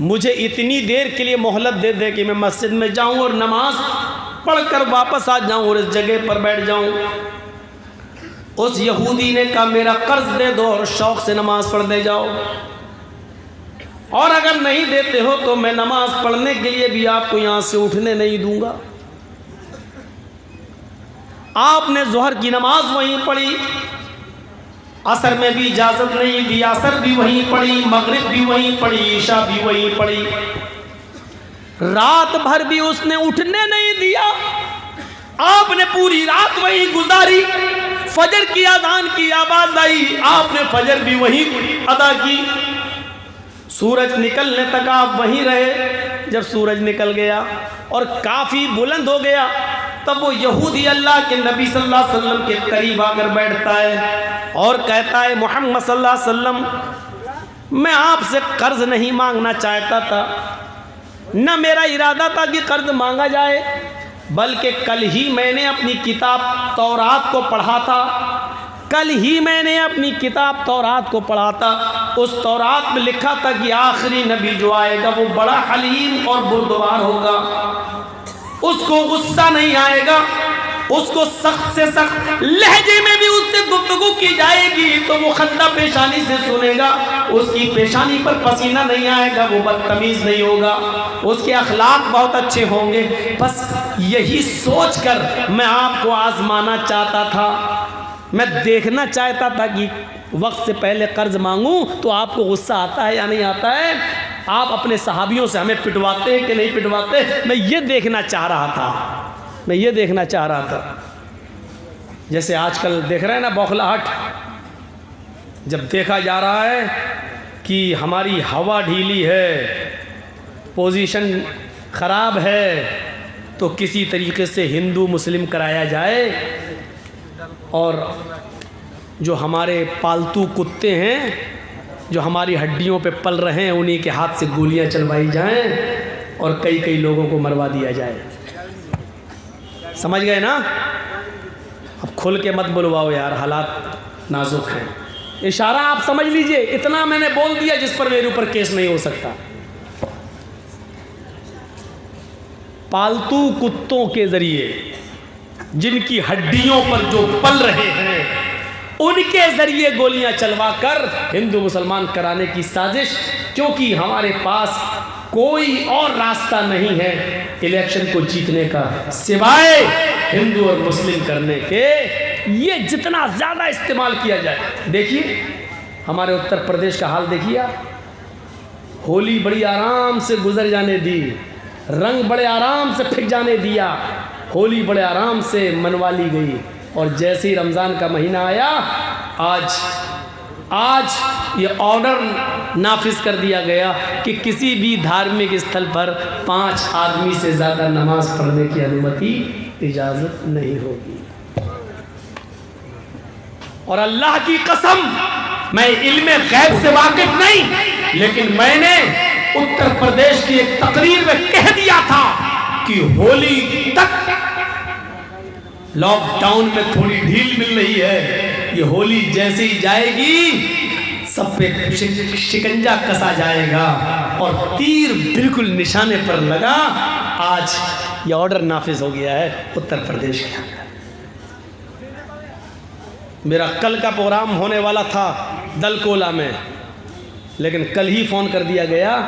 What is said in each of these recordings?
مجھے اتنی دیر کے لیے مہلت دے دے کہ میں مسجد میں جاؤں اور نماز پڑھ کر واپس آ جاؤں اور اس جگہ پر بیٹھ جاؤں۔ اس یہودی نے کہا میرا قرض دے دو اور شوق سے نماز پڑھنے جاؤ، اور اگر نہیں دیتے ہو تو میں نماز پڑھنے کے لیے بھی آپ کو یہاں سے اٹھنے نہیں دوں گا۔ آپ نے ظہر کی نماز وہیں پڑھی، عصر میں بھی اجازت نہیں دی، عصر بھی وہیں پڑھی، مغرب بھی وہیں پڑھی، عشاء بھی وہیں پڑھی، رات بھر بھی اس نے اٹھنے نہیں دیا۔ آپ نے پوری رات وہیں گزاری، فجر کی اذان کی آواز آئی، آپ نے فجر بھی وہیں ادا کی، سورج نکلنے تک آپ وہیں رہے۔ جب سورج نکل گیا اور کافی بلند ہو گیا تب وہ یہودی اللہ کے نبی صلی اللہ علیہ وسلم کے قریب آ کر بیٹھتا ہے اور کہتا ہے محمد صلی اللہ علیہ وسلم میں آپ سے قرض نہیں مانگنا چاہتا تھا، نہ میرا ارادہ تھا کہ قرض مانگا جائے، بلکہ کل ہی میں نے اپنی کتاب تورات کو پڑھا تھا، کل ہی میں نے اپنی کتاب تورات کو پڑھا تھا، اس تورات میں لکھا تھا کہ آخری نبی جو آئے گا وہ بڑا حلیم اور بردبار ہوگا، اس کو غصہ نہیں آئے گا، اس کو سخت سے سخت لہجے میں بھی اس سے گفتگو کی جائے گی تو وہ خندہ پیشانی سے سنے گا، اس کی پیشانی پر پسینہ نہیں آئے گا، وہ بدتمیز نہیں ہوگا، اس کے اخلاق بہت اچھے ہوں گے۔ بس یہی سوچ کر میں آپ کو آزمانا چاہتا تھا، میں دیکھنا چاہتا تھا کہ وقت سے پہلے قرض مانگوں تو آپ کو غصہ آتا ہے یا نہیں آتا ہے، آپ اپنے صحابیوں سے ہمیں پٹواتے ہیں کہ نہیں پٹواتے، میں یہ دیکھنا چاہ رہا تھا، میں یہ دیکھنا چاہ رہا تھا۔ جیسے آج کل دیکھ رہے ہیں نا بوکھلاہٹ، جب دیکھا جا رہا ہے کہ ہماری ہوا ڈھیلی ہے، پوزیشن خراب ہے، تو کسی طریقے سے ہندو مسلم کرایا جائے، اور جو ہمارے پالتو کتے ہیں جو ہماری ہڈیوں پہ پل رہے ہیں انہی کے ہاتھ سے گولیاں چلوائی جائیں اور کئی لوگوں کو مروا دیا جائے۔ سمجھ گئے نا؟ اب کھل کے مت بلواؤ یار، حالات نازک ہیں، اشارہ آپ سمجھ لیجئے، اتنا میں نے بول دیا جس پر میرے اوپر کیس نہیں ہو سکتا۔ پالتو کتوں کے ذریعے جن کی ہڈیوں پر جو پل رہے ہیں ان کے ذریعے گولیاں چلوا کر ہندو مسلمان کرانے کی سازش، کیونکہ ہمارے پاس کوئی اور راستہ نہیں ہے الیکشن کو جیتنے کا سوائے ہندو اور مسلم کرنے کے، یہ جتنا زیادہ استعمال کیا جائے۔ دیکھیے ہمارے اتر پردیش کا حال دیکھیے آپ، ہولی بڑی آرام سے گزر جانے دی، رنگ بڑے آرام سے پھک جانے دیا، ہولی بڑے آرام سے منوا لی گئی، اور جیسے ہی رمضان کا مہینہ آیا آج یہ آرڈر نافذ کر دیا گیا کہ کسی بھی دھارمک استھل پر 5 آدمی سے زیادہ نماز پڑھنے کی انومتی اجازت نہیں ہوگی۔ اور اللہ کی قسم میں علم غیب سے واقف نہیں، لیکن میں نے اتر پردیش کی ایک تقریر میں کہہ دیا تھا کہ ہولی تک لاک ڈاؤن میں تھوڑی ڈھیل مل رہی ہے، یہ ہولی جیسے ہی جائے گی سب پہ شکنجا کسا جائے گا اور تیر بالکل نشانے پر لگا۔ آج یہ آرڈر نافذ ہو گیا ہے اتر پردیش کے اندر۔ میرا کل کا پروگرام ہونے والا تھا دلکولہ میں، لیکن کل ہی فون کر دیا گیا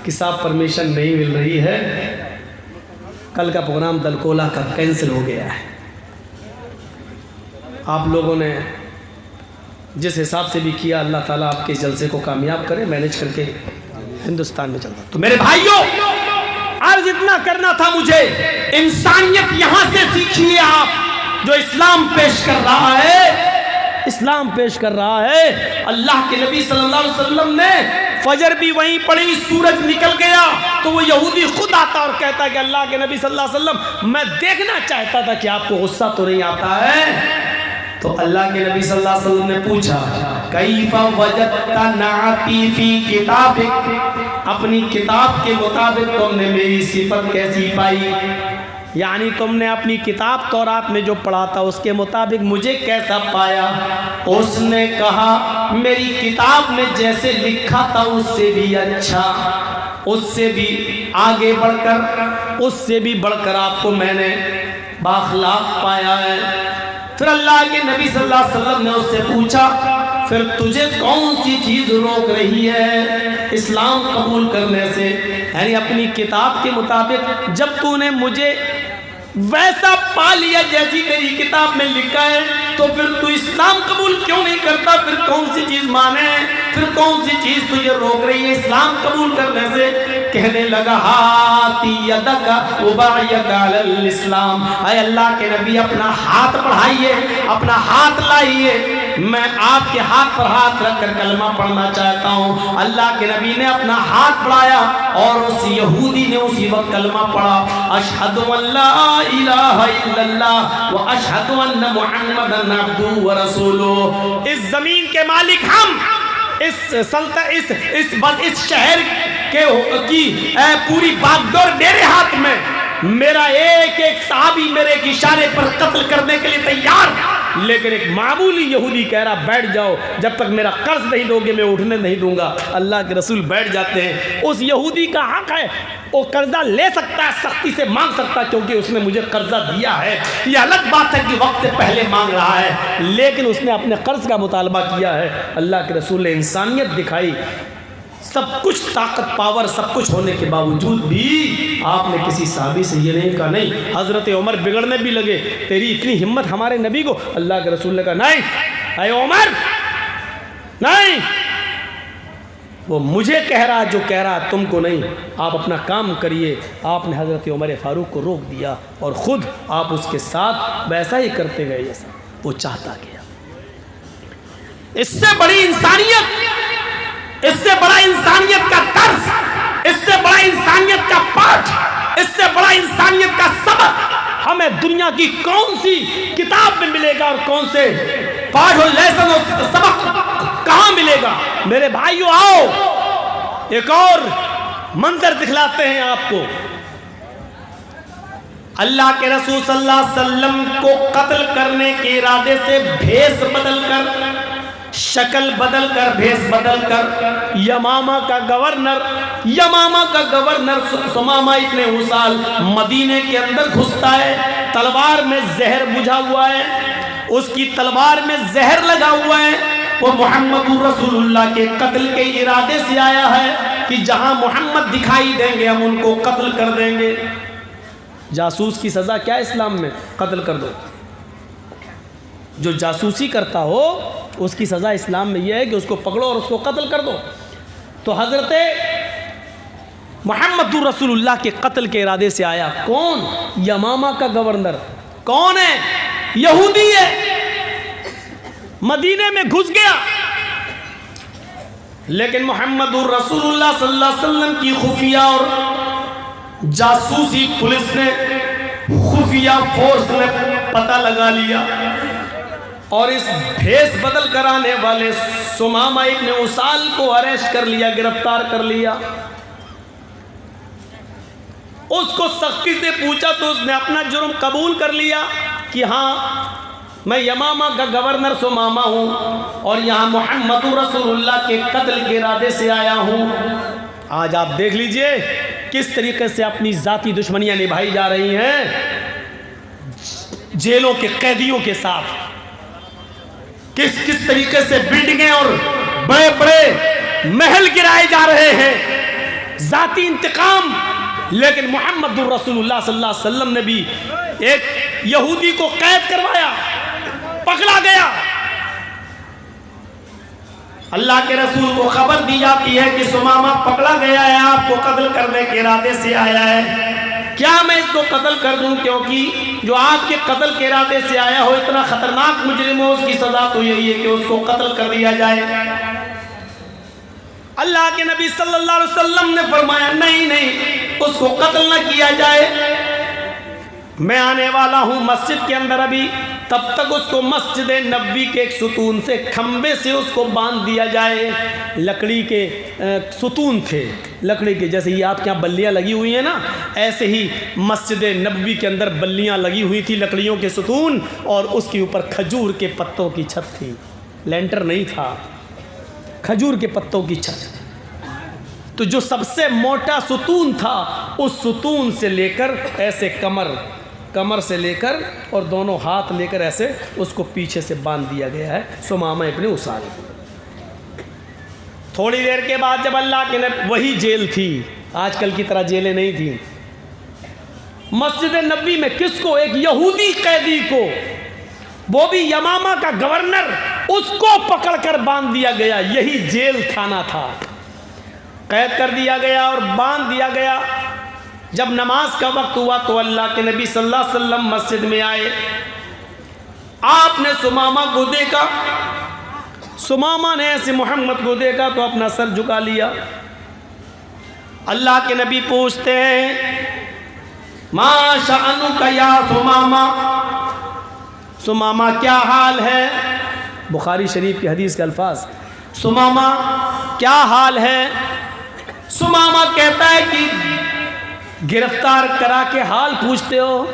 کہ صاحب پرمیشن نہیں مل رہی ہے، کل کا پروگرام دلکولہ کا کینسل ہو گیا ہے۔ آپ لوگوں نے جس حساب سے بھی کیا، اللہ تعالیٰ آپ کے جلسے کو کامیاب کرے، مینج کر کے ہندوستان میں چلتا۔ تو میرے بھائیوں، عرض اتنا کرنا تھا مجھے، انسانیت یہاں سے سیکھیے آپ، جو اسلام پیش کر رہا ہے، اسلام پیش کر رہا ہے۔ اللہ کے نبی صلی اللہ علیہ وسلم نے فجر بھی وہیں پڑھی، سورج نکل گیا تو وہ یہودی خود آتا اور کہتا کہ اللہ کے نبی صلی اللہ علیہ وسلم میں دیکھنا چاہتا تھا کہ آپ کو غصہ تو نہیں آتا ہے۔ تو اللہ کے نبی صلی اللہ علیہ وسلم نے پوچھا کیف وجدت نعتی فی کتابک، اپنی کتاب کے مطابق تم نے میری صفت کیسی پائی، یعنی تم نے اپنی کتاب تورات میں جو پڑھا تھا اس کے مطابق مجھے کیسا پایا؟ اس نے کہا میری کتاب میں جیسے لکھا تھا اس سے بھی اچھا۔ اس سے بھی آگے بڑھ کر، اس سے بھی بڑھ کر آپ کو میں نے باخلاق پایا ہے۔ پھر اللہ کے نبی صلی اللہ علیہ وسلم نے اس سے پوچھا پھر تجھے کون سی چیز روک رہی ہے اسلام قبول کرنے سے؟ یعنی اپنی کتاب کے مطابق جب تو نے مجھے ویسا پا لیا جیسی تیری کتاب میں لکھا ہے تو پھر تو اسلام قبول کیوں نہیں کرتا؟ پھر کون سی چیز مانے؟ پھر کون سی چیز تجھے روک رہی ہے اسلام قبول کرنے سے؟ کہنے لگا ہاتی یدک ابایک علی الاسلام، اے اللہ کے نبی اپنا ہاتھ بڑھائیے، اپنا ہاتھ لائیے، میں آپ کے ہاتھ پر ہاتھ رکھ کر کلمہ پڑھنا چاہتا ہوں۔ اللہ کے نبی نے اپنا ہاتھ بڑھایا اور اس یہودی نے اسی وقت کلمہ پڑھا، اشہد ان لا الہ الا اللہ و اشہد ان محمدن عبدہ و رسولہ۔ اس زمین کے مالک ہم، اس شہر کی پوری باغ ڈور میرے ہاتھ میں، میرا ایک ایک صحابی میرے ایک اشارے پر قتل کرنے کے لیے تیار، لیکن ایک معمولی یہودی کہہ رہا بیٹھ جاؤ، جب تک میرا قرض نہیں دو گے میں اٹھنے نہیں دوں گا۔ اللہ کے رسول بیٹھ جاتے ہیں۔ اس یہودی کا حق ہے، وہ قرضہ لے سکتا ہے، سختی سے مانگ سکتا ہے کیونکہ اس نے مجھے قرضہ دیا ہے۔ یہ الگ بات ہے کہ وقت سے پہلے مانگ رہا ہے، لیکن اس نے اپنے قرض کا مطالبہ کیا ہے۔ اللہ کے رسول نے انسانیت دکھائی، سب کچھ طاقت پاور سب کچھ ہونے کے باوجود بھی آپ نے کسی صحابی سے یہ نہیں کہا نہیں۔ حضرت عمر بگڑنے بھی لگے، تیری اتنی ہمت ہمارے نبی کو؟ اللہ کے رسول نے کہا نہیں اے عمر نہیں، وہ مجھے کہہ رہا جو کہہ رہا تم کو نہیں، آپ اپنا کام کریے۔ آپ نے حضرت عمر فاروق کو روک دیا اور خود آپ اس کے ساتھ ویسا ہی کرتے گئے جیسا وہ چاہتا گیا۔ اس سے بڑی انسانیت، اس سے بڑا انسانیت کا درس، اس سے بڑا انسانیت کا پاٹھ، اس سے بڑا انسانیت کا سبق ہمیں دنیا کی کون سی کتاب میں ملے گا اور کون سے پاٹھ اور لیسن اور سبق کہاں ملے گا؟ میرے بھائیو آؤ ایک اور منظر دکھلاتے ہیں آپ کو۔ اللہ کے رسول صلی اللہ علیہ وسلم کو قتل کرنے کے ارادے سے بھیس بدل کر، شکل بدل کر، بھیس بدل کر یمامہ کا گورنر سمامہ ابن اسال مدینے کے اندر گھستا ہے، تلوار میں زہر بجھا ہوا ہے، اس کی تلوار میں زہر لگا ہوا ہے، وہ محمد رسول اللہ کے قتل کے ارادے سے آیا ہے کہ جہاں محمد دکھائی دیں گے ہم ان کو قتل کر دیں گے۔ جاسوس کی سزا کیا اسلام میں؟ قتل کر دو۔ جو جاسوسی کرتا ہو اس کی سزا اسلام میں یہ ہے کہ اس کو پکڑو اور اس کو قتل کر دو۔ تو حضرت محمد رسول اللہ کے قتل کے ارادے سے آیا کون؟ یمامہ کا گورنر۔ کون ہے؟ یہودی ہے، مدینے میں گھس گیا، لیکن محمد رسول اللہ صلی اللہ علیہ وسلم کی خفیہ اور جاسوسی پولیس نے، خفیہ فورس نے پتہ لگا لیا اور اس بھیس بدل کر آنے والے سمامہ ابن اسال کو اریسٹ کر لیا، گرفتار کر لیا۔ اس کو سختی سے پوچھا تو اس نے اپنا جرم قبول کر لیا کہ ہاں میں یمامہ کا گورنر سمامہ ہوں اور یہاں محمد رسول اللہ کے قتل کے ارادے سے آیا ہوں۔ آج آپ دیکھ لیجئے کس طریقے سے اپنی ذاتی دشمنیاں نبھائی جا رہی ہیں جیلوں کے قیدیوں کے ساتھ، کس طریقے سے بلڈنگیں اور بڑے بڑے محل گرائے جا رہے ہیں، ذاتی انتقام۔ لیکن محمد رسول اللہ صلی اللہ علیہ وسلم نے بھی ایک یہودی کو قید کروایا، پکڑا گیا، اللہ کے رسول کو خبر دی جاتی ہے کہ سمامہ پکڑا گیا ہے، آپ کو قتل کرنے کے ارادے سے آیا ہے، کیا میں اس کو قتل کر دوں؟ کیونکہ جو آپ کے قتل کے ارادے سے آیا ہو اتنا خطرناک مجرم ہو، اس کی سزا تو یہی ہے کہ اس کو قتل کر دیا جائے۔ اللہ کے نبی صلی اللہ علیہ وسلم نے فرمایا نہیں، اس کو قتل نہ کیا جائے، میں آنے والا ہوں مسجد کے اندر ابھی، تب تک اس کو مسجد نبوی کے ایک ستون سے، کھمبے سے اس کو باندھ دیا جائے۔ لکڑی کے ستون تھے، لکڑی کے، جیسے یہ آپ کے یہاں بلیاں لگی ہوئی ہیں نا، ایسے ہی مسجد نبوی کے اندر بلیاں لگی ہوئی تھی، لکڑیوں کے ستون، اور اس کے اوپر کھجور کے پتوں کی چھت تھی، لینٹر نہیں تھا، کھجور کے پتوں کی چھت۔ تو جو سب سے موٹا ستون تھا اس ستون سے لے کر ایسے کمر سے لے کر اور دونوں ہاتھ لے کر ایسے اس کو پیچھے سے باندھ دیا گیا ہے ثمامہ ابن اسال۔ تھوڑی دیر کے بعد جب اللہ کے نبی، وہی جیل تھی، آج کل کی طرح جیلیں نہیں تھیں، مسجد نبوی میں کس کو؟ ایک یہودی قیدی کو، وہ بھی یمامہ کا گورنر، اس کو پکڑ کر باندھ دیا گیا۔ یہی جیل کھانا تھا، قید کر دیا گیا اور باندھ دیا گیا۔ جب نماز کا وقت ہوا تو اللہ کے نبی صلی اللہ علیہ وسلم مسجد میں آئے، آپ نے ثمامہ کو دیکھا، ثمامہ نے ایسے محمد کو دیکھا تو اپنا سر جھکا لیا۔ اللہ کے نبی پوچھتے ہیں ما شأنک یا ثمامہ، ثمامہ کیا حال ہے؟ بخاری شریف کی حدیث کے الفاظ، ثمامہ کیا حال ہے؟ ثمامہ کہتا ہے کہ گرفتار کرا کے حال پوچھتے ہو،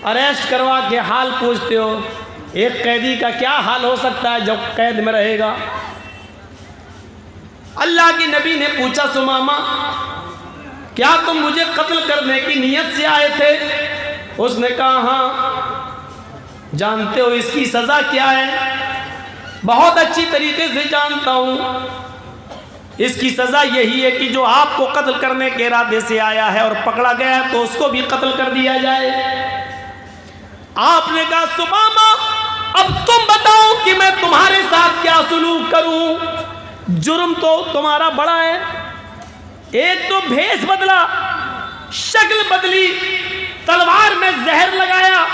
اریسٹ کروا کے حال پوچھتے ہو؟ ایک قیدی کا کیا حال ہو سکتا ہے جو قید میں رہے گا؟ اللہ کے نبی نے پوچھا ثمامہ کیا تم مجھے قتل کرنے کی نیت سے آئے تھے؟ اس نے کہا ہاں۔ جانتے ہو اس کی سزا کیا ہے؟ بہت اچھی طریقے سے جانتا ہوں، اس کی سزا یہی ہے کہ جو آپ کو قتل کرنے کے ارادے سے آیا ہے اور پکڑا گیا تو اس کو بھی قتل کر دیا جائے۔ آپ نے کہا ثمامہ اب تم بتاؤ کہ میں تمہارے ساتھ کیا سلوک کروں؟ جرم تو تمہارا بڑا ہے، ایک تو بھیس بدلا، شکل بدلی، تلوار میں زہر لگایا،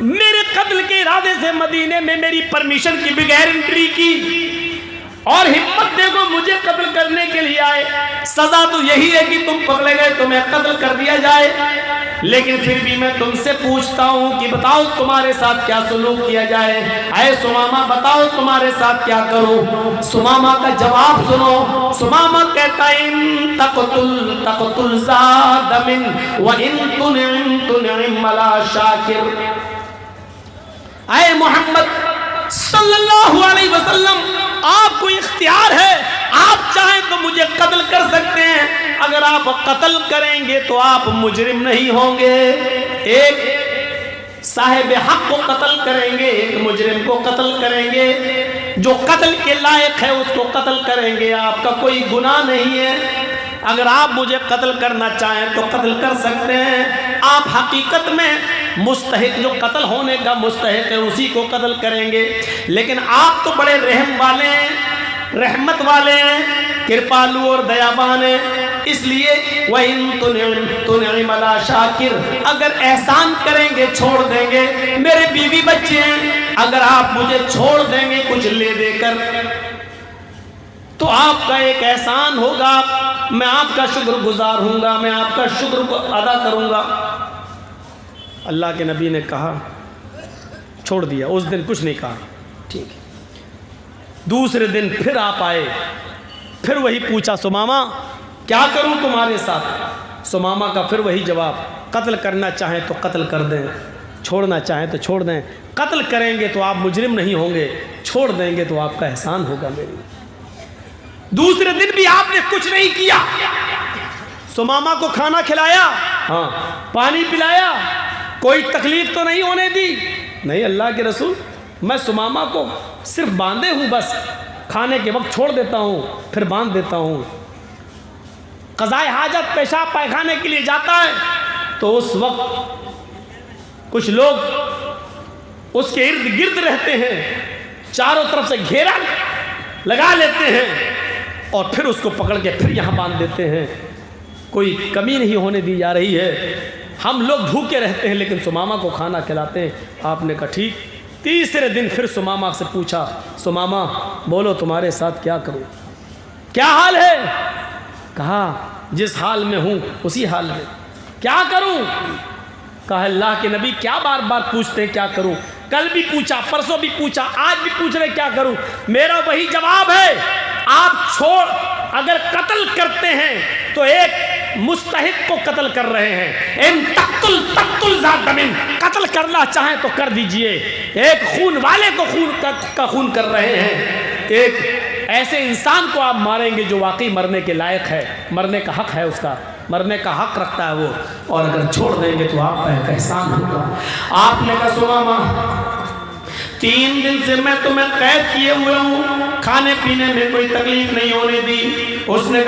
میرے قتل کے ارادے سے مدینے میں میری پرمیشن کی بغیر انٹری کی، اور ہمت دیکھو مجھے قتل کرنے کے لیے آئے۔ سزا تو یہی ہے کہ تم پکڑے گئے تمہیں قتل کر دیا جائے، لیکن پھر بھی میں تم سے پوچھتا ہوں کہ بتاؤ تمہارے ساتھ کیا سلوک کیا جائے؟ اے ثمامہ بتاؤ تمہارے ساتھ کیا کروں؟ ثمامہ کا جواب سنو۔ ثمامہ کہتا ہے ان تقتل زاد من وان تنعم لا شاکر۔ اے محمد صلی اللہ علیہ وسلم آپ کو اختیار ہے، آپ چاہیں تو مجھے قتل کر سکتے ہیں، اگر آپ قتل کریں گے تو آپ مجرم نہیں ہوں گے۔ ایک صاحب حق کو قتل کریں گے، ایک مجرم کو قتل کریں گے، جو قتل کے لائق ہے اس کو قتل کریں گے، آپ کا کوئی گناہ نہیں ہے۔ اگر آپ مجھے قتل کرنا چاہیں تو قتل کر سکتے ہیں، آپ حقیقت میں مستحق، جو قتل ہونے کا مستحق ہے اسی کو قتل کریں گے، لیکن آپ تو بڑے رحم والے ہیں، رحمت والے ہیں، کرپالو اور دیابان ہیں، اس لیے وَإِن تُنْعِمَ لَا شَاكِرْ، اگر احسان کریں گے چھوڑ دیں گے، میرے بیوی بچے ہیں، اگر آپ مجھے چھوڑ دیں گے کچھ لے دے کر تو آپ کا ایک احسان ہوگا، میں آپ کا شکر گزار ہوں گا، میں آپ کا شکر کو ادا کروں گا۔ اللہ کے نبی نے کہا چھوڑ دیا، اس دن کچھ نہیں کہا، ٹھیک ہے۔ دوسرے دن پھر آپ آئے، پھر وہی پوچھا ثمامہ کیا کروں تمہارے ساتھ؟ ثمامہ کا پھر وہی جواب، قتل کرنا چاہیں تو قتل کر دیں، چھوڑنا چاہیں تو چھوڑ دیں، قتل کریں گے تو آپ مجرم نہیں ہوں گے، چھوڑ دیں گے تو آپ کا احسان ہوگا میری۔ دوسرے دن بھی آپ نے کچھ نہیں کیا، ثمامہ کو کھانا کھلایا، ہاں پانی پلایا، کوئی تکلیف تو نہیں ہونے دی؟ نہیں اللہ کے رسول، میں ثمامہ کو صرف باندھے ہوں، بس کھانے کے وقت چھوڑ دیتا ہوں پھر باندھ دیتا ہوں۔ قضائے حاجت پیشاب پائخانے کے لیے جاتا ہے تو اس وقت کچھ لوگ اس کے ارد گرد رہتے ہیں، چاروں طرف سے گھیرا لگا لیتے ہیں اور پھر اس کو پکڑ کے پھر یہاں باندھ دیتے ہیں، کوئی کمی نہیں ہونے دی جا رہی ہے، ہم لوگ بھوکے رہتے ہیں لیکن ثمامہ کو کھانا کھلاتے ہیں۔ آپ نے کہا ٹھیک۔ تیسرے دن پھر ثمامہ سے پوچھا ثمامہ بولو تمہارے ساتھ کیا کروں، کیا حال ہے؟ کہا جس حال میں ہوں اسی حال میں، کیا کروں؟ کہا اللہ کے نبی کیا بار بار پوچھتے ہیں کیا کروں؟ کل بھی پوچھا، پرسوں بھی پوچھا، آج بھی پوچھ رہے کیا کروں؟ میرا وہی جواب ہے، آپ اگر قتل کرتے ہیں تو ایک مستحق کو قتل کر رہے ہیں، ان تقتل ذات من، قتل کرنا چاہیں تو کر دیجئے، ایک خون والے کو خون کر رہے ہیں، ایک ایسے انسان کو آپ ماریں گے جو واقعی مرنے کے لائق ہے، مرنے کا حق ہے، اس کا مرنے کا حق رکھتا ہے وہ، اور اگر چھوڑ دیں گے تو آپ کا ایک احسان ہوگا۔ آپ نے کہا سمامہ 3 دن سے میں تمہیں قید کیے ہوئے ہوں، کھانے پینے میں کوئی تکلیف نہیں ہونے دی۔ اس نے کہا